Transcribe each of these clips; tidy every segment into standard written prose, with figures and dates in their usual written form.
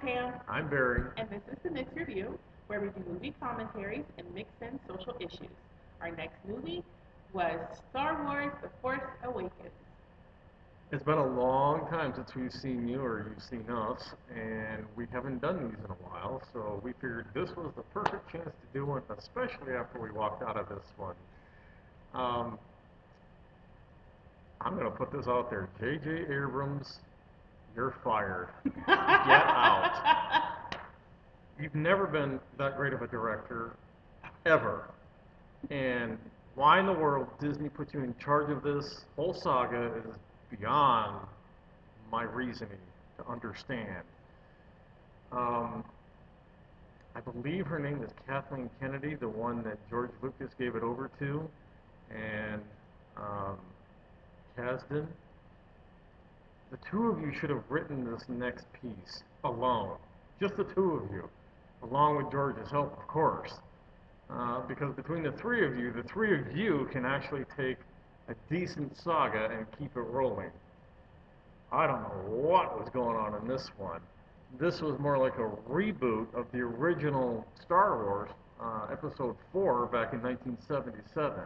Pam. I'm Barry. And this is the Mix Review, where we do movie commentaries and mix in social issues. Our next movie was Star Wars The Force Awakens. It's been a long time since we've seen you or you've seen us, and we haven't done these in a while, so we figured this was the perfect chance to do one, especially after we walked out of this one. Um, I'm going to put this out there. J.J. Abrams, you're fired. Get out. You've never been that great of a director, ever. And why in the world Disney put you in charge of this whole saga is beyond my reasoning to understand. I believe her name is Kathleen Kennedy, the one that George Lucas gave it over to, and Kasdan. The two of you should have written this next piece alone, just the two of you, along with George's help, of course. Because between the three of you can actually take a decent saga and keep it rolling. I don't know what was going on in this one. This was more like a reboot of the original Star Wars, Episode 4, back in 1977.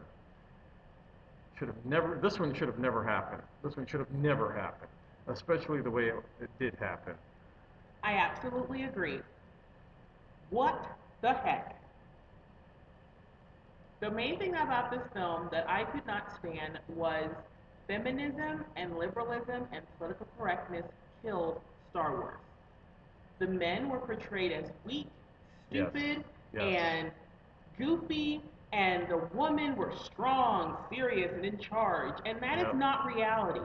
This one should have never happened. This one should have never happened, especially the way it did happen. I absolutely agree. What the heck? The main thing about this film that I could not stand was feminism and liberalism and political correctness killed Star Wars. The men were portrayed as weak, stupid, Yes. and goofy, and the women were strong, serious, and in charge. And that is not reality.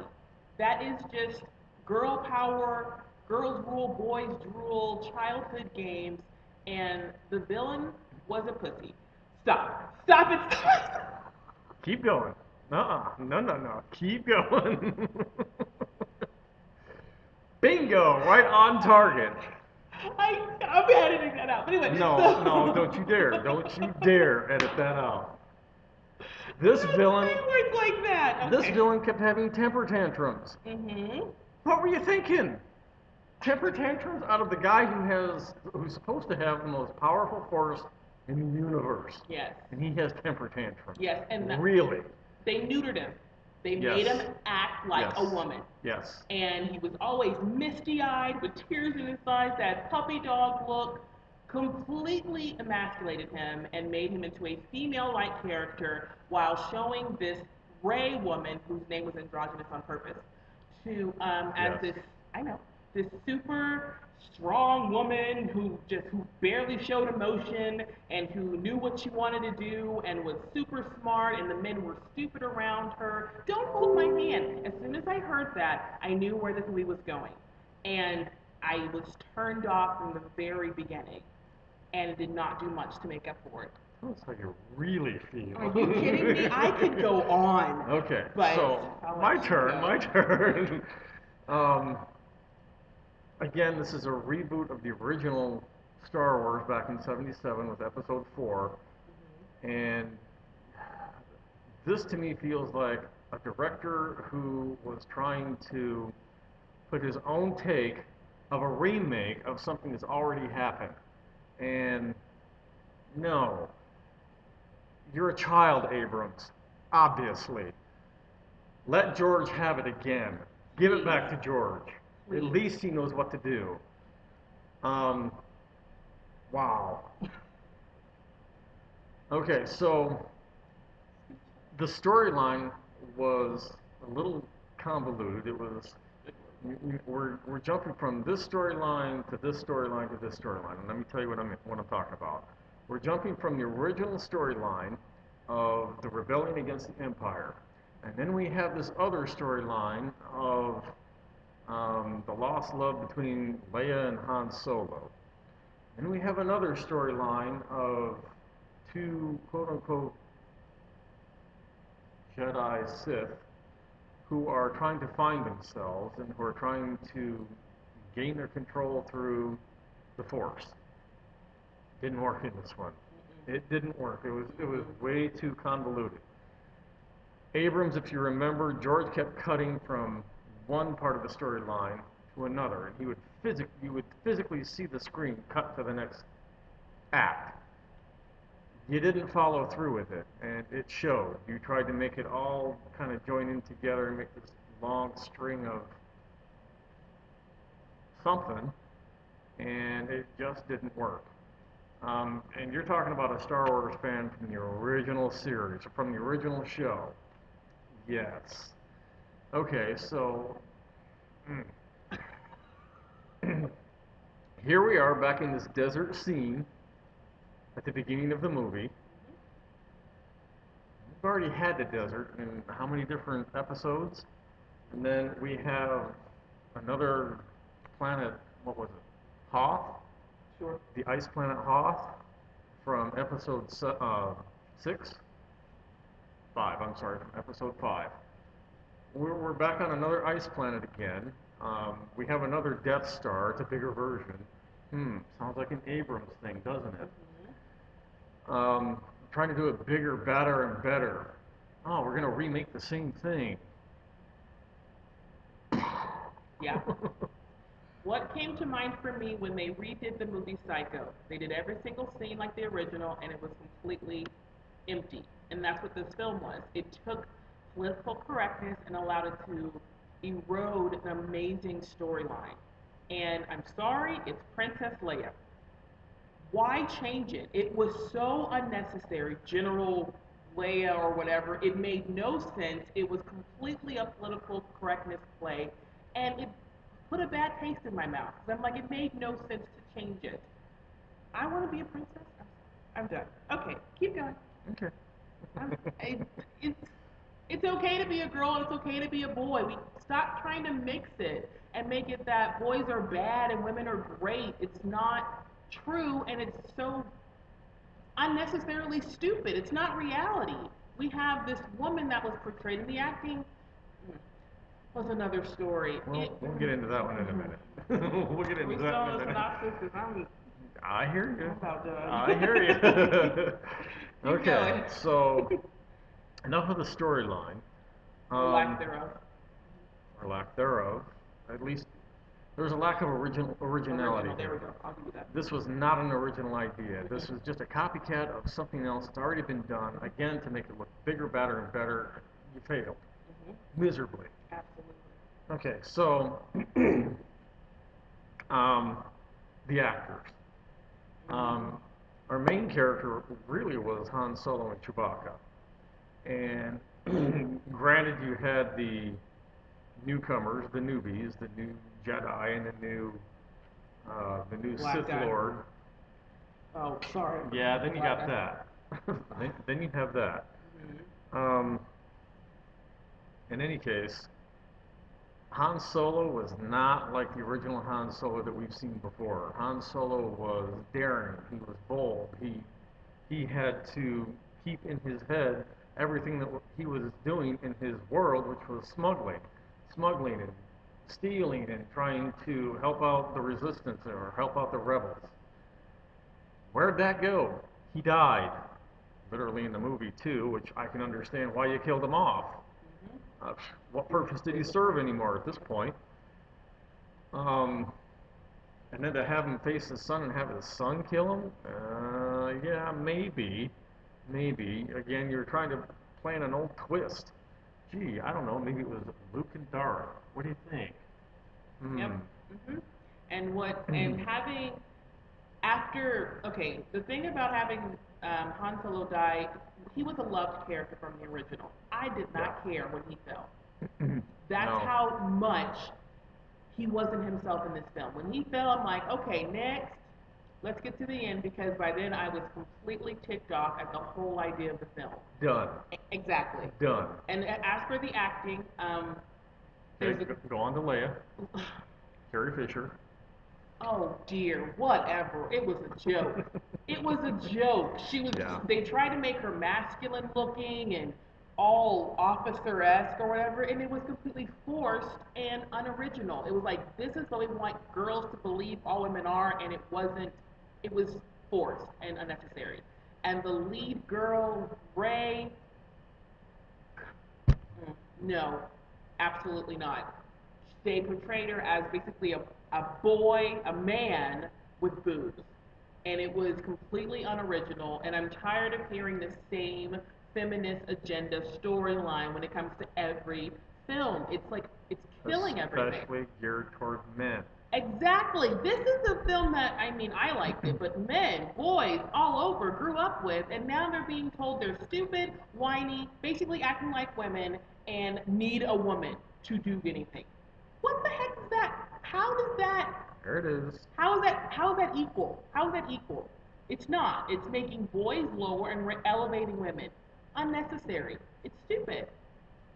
That is just girl power, girls rule, boys drool, childhood games, and the villain was a pussy. Stop. Stop it. Stop. Keep going. No. Keep going. Bingo! Right on target. I'm editing that out. But anyway, No, don't you dare. Don't you dare edit that out. This villain. Words like that. Okay. This villain kept having temper tantrums. Mm-hmm. What were you thinking? Temper tantrums out of the guy who's supposed to have the most powerful force in the universe. Yes. And he has temper tantrums. Yes, and really. They neutered him. They made him act like a woman. Yes. And he was always misty-eyed with tears in his eyes, that puppy dog look, completely emasculated him and made him into a female-like character while showing this Rey woman, whose name was androgynous on purpose, to as this, I know, this super strong woman who barely showed emotion and who knew what she wanted to do and was super smart, and the men were stupid around her. Don't hold my hand. As soon as I heard that, I knew where this movie was going, and I was turned off from the very beginning, and it did not do much to make up for it. That's how you really feel. Are you kidding me? I could go on. Okay, but so my turn. Again, this is a reboot of the original Star Wars back in '77 with Episode 4, and this to me feels like a director who was trying to put his own take of a remake of something that's already happened. And no, you're a child, Abrams, obviously. Let George have it again. Give it back to George. At least he knows what to do. Wow. Okay, so the storyline was a little convoluted. It was, we're jumping from this storyline to this storyline to this storyline. And let me tell you what I'm talking about. We're jumping from the original storyline of the rebellion against the Empire. And then we have this other storyline of the lost love between Leia and Han Solo. And we have another storyline of two quote-unquote Jedi Sith who are trying to find themselves and who are trying to gain their control through the Force. Didn't work in this one. It didn't work. It was way too convoluted. Abrams, if you remember, George kept cutting from one part of the storyline to another, and you would physically see the screen cut to the next act. You didn't follow through with it, and it showed. You tried to make it all kind of join in together and make this long string of something, and it just didn't work. And you're talking about a Star Wars fan from the original series, from the original show. Yes. Okay, so here we are back in this desert scene at the beginning of the movie. We've already had the desert in how many different episodes? And then we have another planet, what was it? Hoth? Sure. The ice planet Hoth from episode 6? 5, I'm sorry, from episode 5. We're back on another ice planet again. We have another Death Star. It's a bigger version. Sounds like an Abrams thing, doesn't it? Trying to do it bigger, badder, and better. Oh, we're going to remake the same thing. Yeah. What came to mind for me when they redid the movie Psycho? They did every single scene like the original, and it was completely empty. And that's what this film was. It took political correctness and allowed it to erode an amazing storyline. And I'm sorry, it's Princess Leia. Why change it? It was so unnecessary. General Leia or whatever. It made no sense. It was completely a political correctness play, and it put a bad taste in my mouth. I'm like, it made no sense to change it. I want to be a princess. I'm done. Okay, keep going. Okay. It's it's okay to be a girl and it's okay to be a boy. We stop trying to mix it and make it that boys are bad and women are great. It's not true, and it's so unnecessarily stupid. It's not reality. We have this woman that was portrayed in the acting was another story. We'll get into that one in a minute. We'll get into that in a minute. Synopsis because I'm I hear you. about done. I hear you. Keep Okay, going. so enough of the storyline. Lack thereof. Or lack thereof. At least there's a lack of originality There we here. go. I'll give you that. This was not an original idea. This was just a copycat of something else that's already been done, again, to make it look bigger, badder, and better. You failed. Miserably. Absolutely. Okay, so the actors. Our main character really was Han Solo and Chewbacca. And granted, you had the newcomers, the newbies, the new Jedi, and the new Black Sith guy. Lord. Oh, sorry. Yeah, then you Black got guy. that. then you have that. Mhm. In any case, Han Solo was not like the original Han Solo that we've seen before. Han Solo was daring. He was bold. He had to keep in his head everything that he was doing in his world, which was smuggling and stealing and trying to help out the resistance or help out the rebels. Where'd that go? He died, literally in the movie too, which I can understand why you killed him off. What purpose did he serve anymore at this point? And then to have him face his son and have his son kill him? Yeah, maybe. Maybe. Again, you're trying to plan an old twist. Gee, I don't know. Maybe it was Luke and Darth. What do you think? Yep. And having after the thing about having Han Solo die, he was a loved character from the original. I did not care when he fell. That's No. how much he wasn't himself in this film. When he fell, I'm like, okay, next, let's get to the end because by then I was completely ticked off at the whole idea of the film. Done. Exactly. Done. And as for the acting, there's Okay, go on to Leia. Carrie Fisher. oh dear, whatever. It was a joke. It was a joke. She was. Yeah. They tried to make her masculine looking and all officer-esque or whatever, and it was completely forced and unoriginal. It was like this is what we want girls to believe all women are, and it wasn't. It was forced and unnecessary. And the lead girl, Ray, no, absolutely not. they portrayed her as basically a boy, a man with boobs. And it was completely unoriginal. And I'm tired of hearing the same feminist agenda storyline when it comes to every film. It's like, it's killing everything. Especially geared toward men. Exactly. This is a film that, I mean, I liked it, but men, boys, all over grew up with, and now they're being told they're stupid, whiny, basically acting like women, and need a woman to do anything. What the heck is that? How does that, There it is. how is that equal? How is that equal? It's not. It's making boys lower and elevating women. Unnecessary. It's stupid.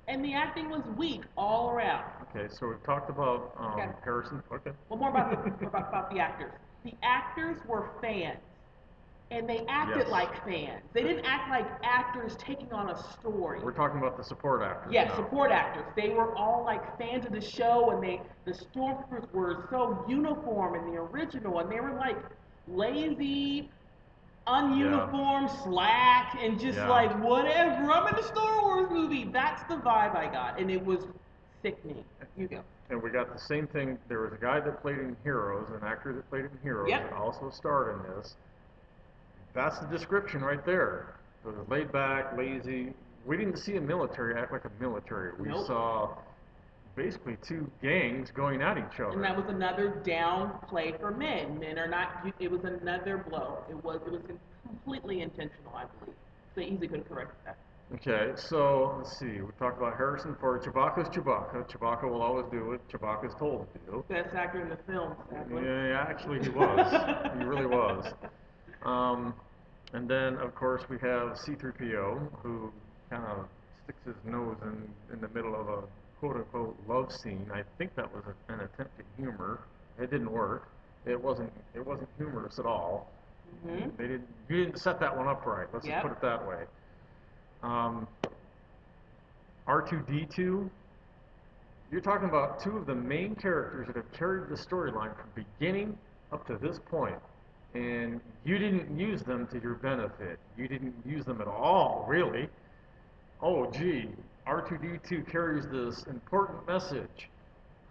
And the acting was weak all around. Okay, so we've talked about Okay. Harrison. Okay. Well, more about about the actors. The actors were fans, and they acted Yes. like fans. They didn't act like actors taking on a story. We're talking about the support actors Yes, now. support actors. They were all like fans of the show, and the stormtroopers were so uniform in the original, and they were like lazy, ununiform, slack, and just Yeah. like whatever. I'm in a Star Wars movie. That's the vibe I got, and it was sickening. You go. And we got the same thing. There was a guy that played in Heroes, an actor that played in Heroes, Yep. that also starred in this. That's the description right there. So laid back, lazy. We didn't see a military act like a military. We Nope. saw basically two gangs going at each other. And that was another down play for men. Men are not. It was another blow. It was completely intentional, I believe. So they easily could have corrected that. Okay, so let's see. We talked about Harrison Ford. Chewbacca's Chewbacca. Chewbacca will always do what Chewbacca's told to do. Best actor in the film, sadly. Yeah, actually he was. He really was. Um, and then, of course, we have C-3PO, who kind of sticks his nose in the middle of a quote-unquote love scene. I think that was an attempt at humor. It didn't work. It wasn't humorous at all. Mm-hmm. You didn't set that one up right. Let's just Yep. put it that way. R2D2, you're talking about two of the main characters that have carried the storyline from beginning up to this point, and you didn't use them to your benefit. You didn't use them at all, really. Oh, gee, R2D2 carries this important message.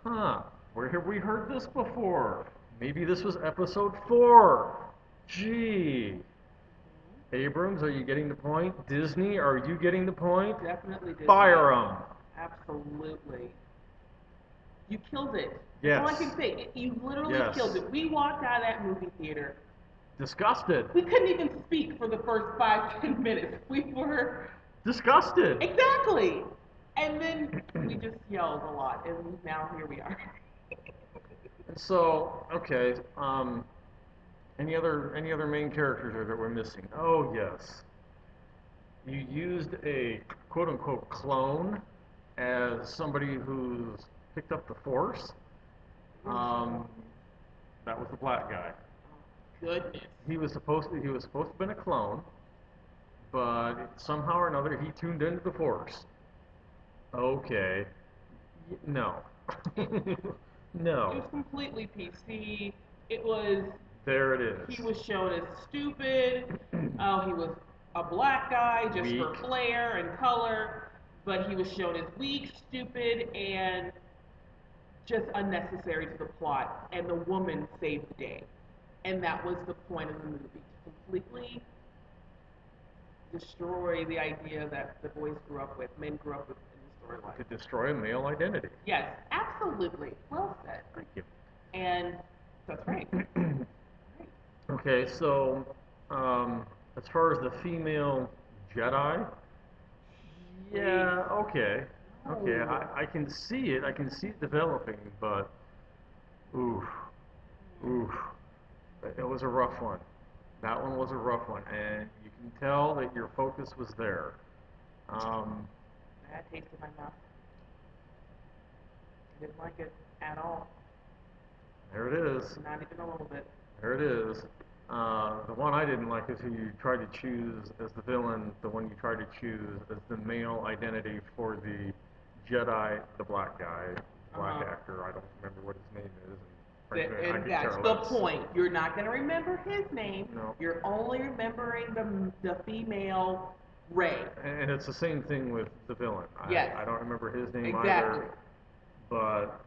Huh, where have we heard this before? Maybe this was episode 4. Gee. Abrams, are you getting the point? Disney, are you getting the point? Definitely did. Fire them. Absolutely. You killed it. Yes. That's all I can say. You literally Yes. killed it. We walked out of that movie theater. Disgusted. We couldn't even speak for the first 5-10 minutes. We were Disgusted. exactly. And then we just yelled a lot, and now here we are. So, okay, any other main characters that we're missing? Oh, yes. You used a quote-unquote clone as somebody who's picked up the Force. Um, that was the black guy. Goodness. He was supposed to have been a clone, but somehow or another he tuned into the Force. Okay. No. It No. was completely PC. It was. There it is. He was shown as stupid. Oh, he was a black guy just for Weak. flair and color, but he was shown as weak, stupid, and just unnecessary to the plot. And the woman saved the day, and that was the point of the movie, to completely destroy the idea that the boys grew up with, men grew up with in the storyline. To destroy male identity. Yes, absolutely. Well said. Thank you. And that's right. Okay, so as far as the female Jedi, yeah, okay, okay, I can see it. I can see it developing, but oof, oof, it was a rough one. That one was a rough one, and you can tell that your focus was there. Bad taste in my mouth. I didn't like it at all. There it is. Not even a little bit. There it is. The one I didn't like is who you tried to choose as the villain, the one you tried to choose as the male identity for the Jedi, the black guy, black actor. I don't remember what his name is. Frankly, I And could that's care the less. point. You're not going to remember his name. No. You're only remembering the female Rey. And it's the same thing with the villain. Yes. I don't remember his name Exactly. either. But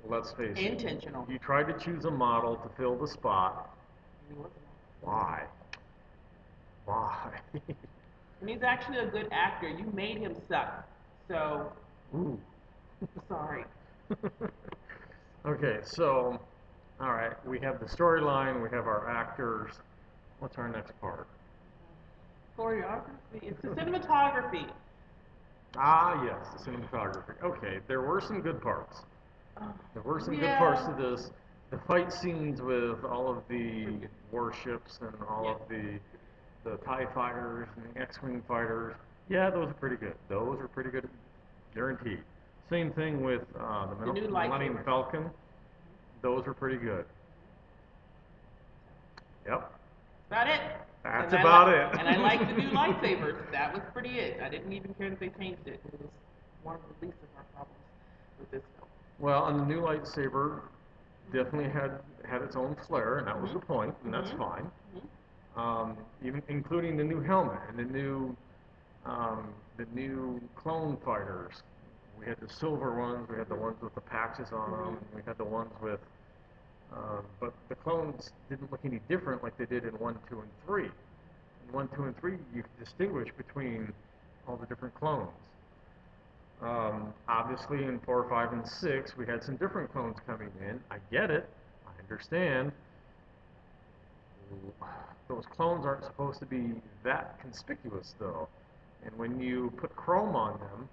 let's face it. Intentional. You tried to choose a model to fill the spot. He wasn't. Why? Why? And he's actually a good actor. You made him suck. So, Ooh. sorry. Okay, so, all right, we have the storyline, we have our actors. What's our next part? Choreography. It's the cinematography. Ah, yes, the cinematography. Okay, there were some good parts. There were some good parts Yeah. to this. The fight scenes with all of the warships and all Yeah. of the TIE fighters and the X-Wing fighters. Yeah, those are pretty good. Those are pretty good, guaranteed. Same thing with The new Millennium lightsabers. Falcon. Those are pretty good. Yep, About it. that's about it. And I like the new lightsabers. That was pretty it. I didn't even care that they changed it. It was one of the least of our problems with this film. Well, and the new lightsaber definitely had its own flair, and that was the point, and that's fine. Even including the new helmet and the new clone fighters. We had the silver ones, we had the ones with the patches on them, and we had the ones with. But the clones didn't look any different like they did in 1, 2, and 3. In 1, 2, and 3, you could distinguish between all the different clones. Obviously, in 4, 5, and 6, we had some different clones coming in. I get it. I understand. Those clones aren't supposed to be that conspicuous, though. And when you put chrome on them,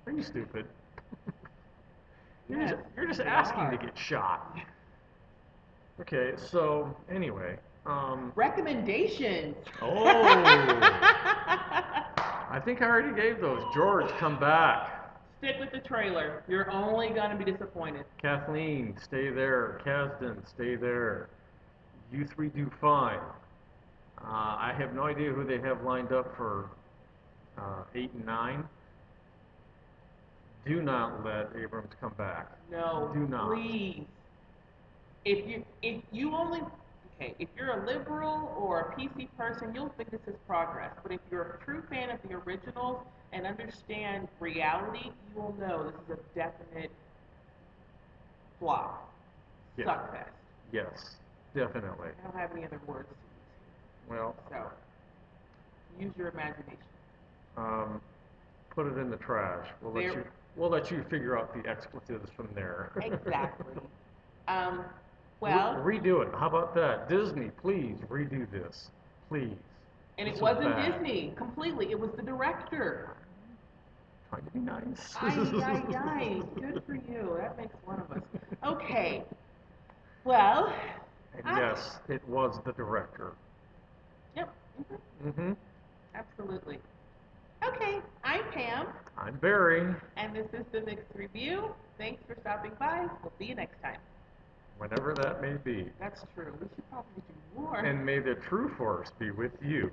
are you stupid? Yes, You're just they asking are. to get shot. Okay, so anyway. Recommendations. Oh, I think I already gave those. George, come back. Stick with the trailer. You're only gonna be disappointed. Kathleen, stay there. Kasdan, stay there. You three do fine. I have no idea who they have lined up for 8 and 9. Do not let Abrams come back. No, Do not. please. If you only if you're a liberal or a PC person, you'll think this is progress. But if you're a true fan of the originals and understand reality, you will know this is a definite flop. Yeah. Suckfest. Yes, definitely. I don't have any other words to use Well, here. So use your imagination. um, put it in the trash. There, We'll let you figure out the expletives from there. exactly. Um, well, Redo it. How about that? Disney, please redo this. Please. and This it was wasn't bad. Disney completely. It was the director. Trying to be nice. Ay. Good for you. That makes one of us. Okay. Well, And I, yes, it was the director. yep. Mm-hmm. Absolutely. Okay. I'm Pam, I'm Barry. and this is the Mixed Review. Thanks for stopping by. We'll see you next time. Whenever that may be. That's true. We should probably do more. And may the true force be with you.